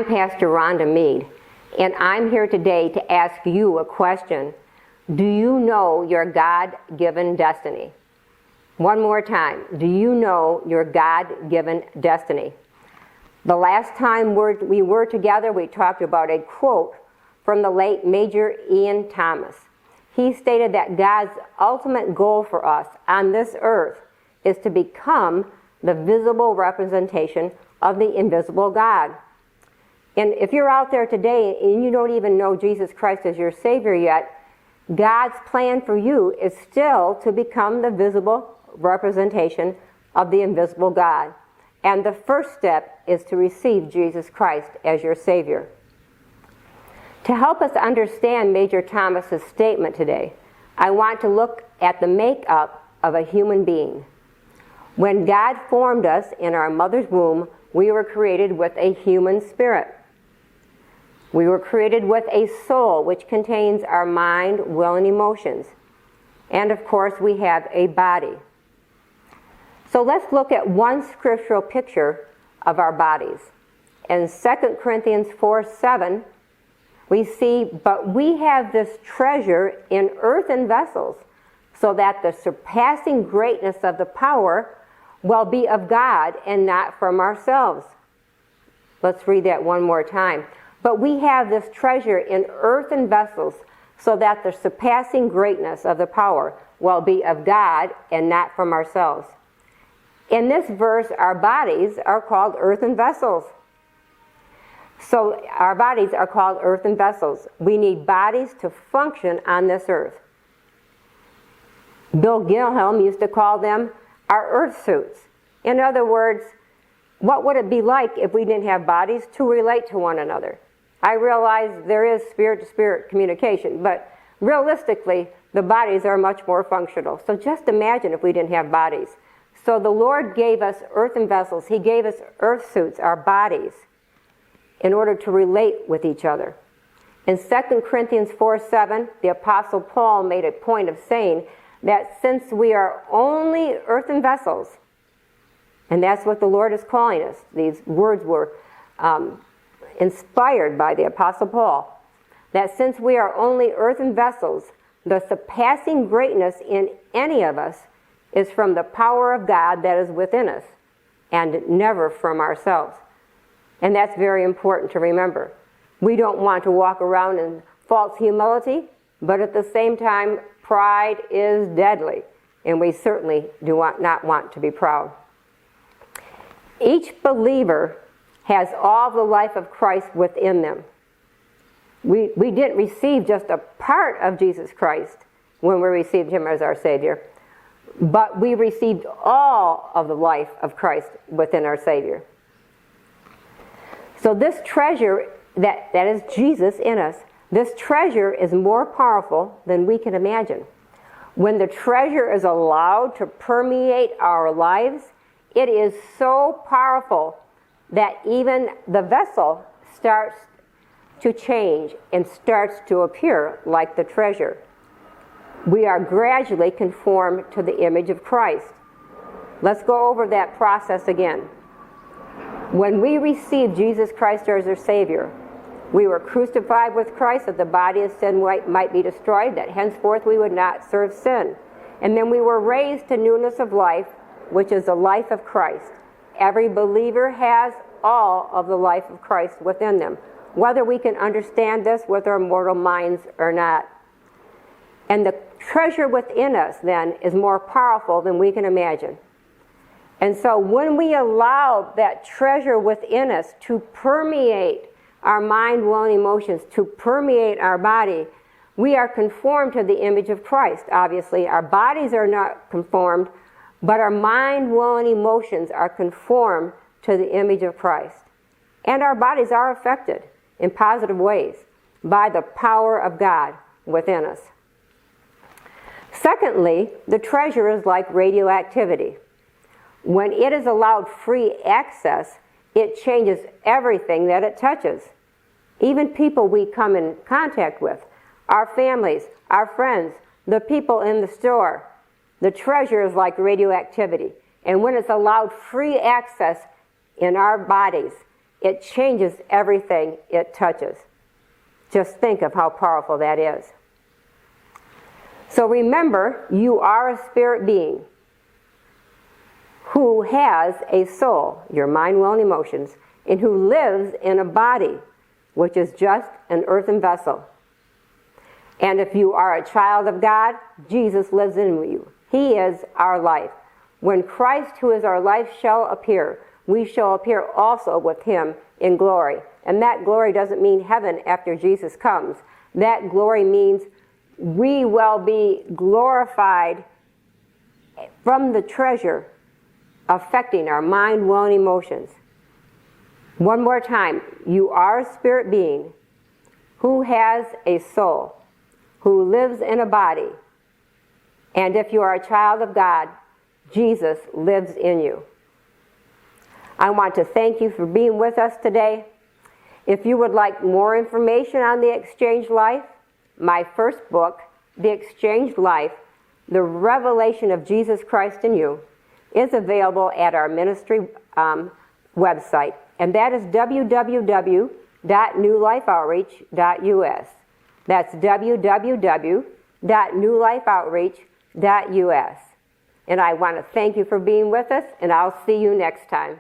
I'm Pastor Rhonda Mead, and I'm here today to ask you a question. Do you know your God-given destiny? One more time. Do you know your God-given destiny? The last time we were together, we talked about a quote from the late Major Ian Thomas. He stated that God's ultimate goal for us on this earth is to become the visible representation of the invisible God. And if you're out there today and you don't even know Jesus Christ as your Savior yet, God's plan for you is still to become the visible representation of the invisible God. And the first step is to receive Jesus Christ as your Savior. To help us understand Major Thomas's statement today, I want to look at the makeup of a human being. When God formed us in our mother's womb, we were created with a human spirit. We were created with a soul, which contains our mind, will, and emotions. And of course, we have a body. So let's look at one scriptural picture of our bodies. In 2 Corinthians 4:7, we see, "But we have this treasure in earthen vessels, so that the surpassing greatness of the power will be of God and not from ourselves." Let's read that one more time. "But we have this treasure in earthen vessels, so that the surpassing greatness of the power will be of God and not from ourselves." In this verse, our bodies are called earthen vessels. So our bodies are called earthen vessels. We need bodies to function on this earth. Bill Gilhelm used to call them our earth suits. In other words, what would it be like if we didn't have bodies to relate to one another? I realize there is spirit-to-spirit communication, but realistically, the bodies are much more functional. So just imagine if we didn't have bodies. So the Lord gave us earthen vessels. He gave us earth suits, our bodies, in order to relate with each other. In 2 Corinthians 4:7, the Apostle Paul made a point of saying that since we are only earthen vessels, and that's what the Lord is calling us, these words were inspired by the Apostle Paul, that since we are only earthen vessels, the surpassing greatness in any of us is from the power of God that is within us, and never from ourselves. And that's very important to remember. We don't want to walk around in false humility, but at the same time, pride is deadly, and we certainly do not want to be proud. Each believer has all the life of Christ within them. We didn't receive just a part of Jesus Christ when we received Him as our Savior, but we received all of the life of Christ within our Savior. So this treasure that is Jesus in us, this treasure is more powerful than we can imagine. When the treasure is allowed to permeate our lives, it is so powerful that even the vessel starts to change and starts to appear like the treasure. We are gradually conformed to the image of Christ. Let's go over that process again. When we received Jesus Christ as our Savior, we were crucified with Christ that the body of sin might be destroyed, that henceforth we would not serve sin. And then we were raised to newness of life, which is the life of Christ. Every believer has all of the life of Christ within them, whether we can understand this with our mortal minds or not. And the treasure within us, then, is more powerful than we can imagine. And so when we allow that treasure within us to permeate our mind, will, and emotions, to permeate our body, we are conformed to the image of Christ. Obviously, our bodies are not conformed, but our mind, will, and emotions are conformed to the image of Christ. And our bodies are affected in positive ways by the power of God within us. Secondly, the treasure is like radioactivity. When it is allowed free access, it changes everything that it touches. Even people we come in contact with, our families, our friends, the people in the store. The treasure is like radioactivity. And when it's allowed free access in our bodies, it changes everything it touches. Just think of how powerful that is. So remember, you are a spirit being who has a soul, your mind, will, and emotions, and who lives in a body, which is just an earthen vessel. And if you are a child of God, Jesus lives in you. He is our life. When Christ, who is our life, shall appear, we shall appear also with him in glory. And that glory doesn't mean heaven after Jesus comes. That glory means we will be glorified from the treasure affecting our mind, will, and emotions. One more time, you are a spirit being who has a soul, who lives in a body. And if you are a child of God, Jesus lives in you. I want to thank you for being with us today. If you would like more information on the Exchanged Life, my first book, The Exchanged Life, The Revelation of Jesus Christ in You, is available at our ministry website, and that is www.newlifeoutreach.us. That's www.newlifeoutreach.us. And I want to thank you for being with us, and I'll see you next time.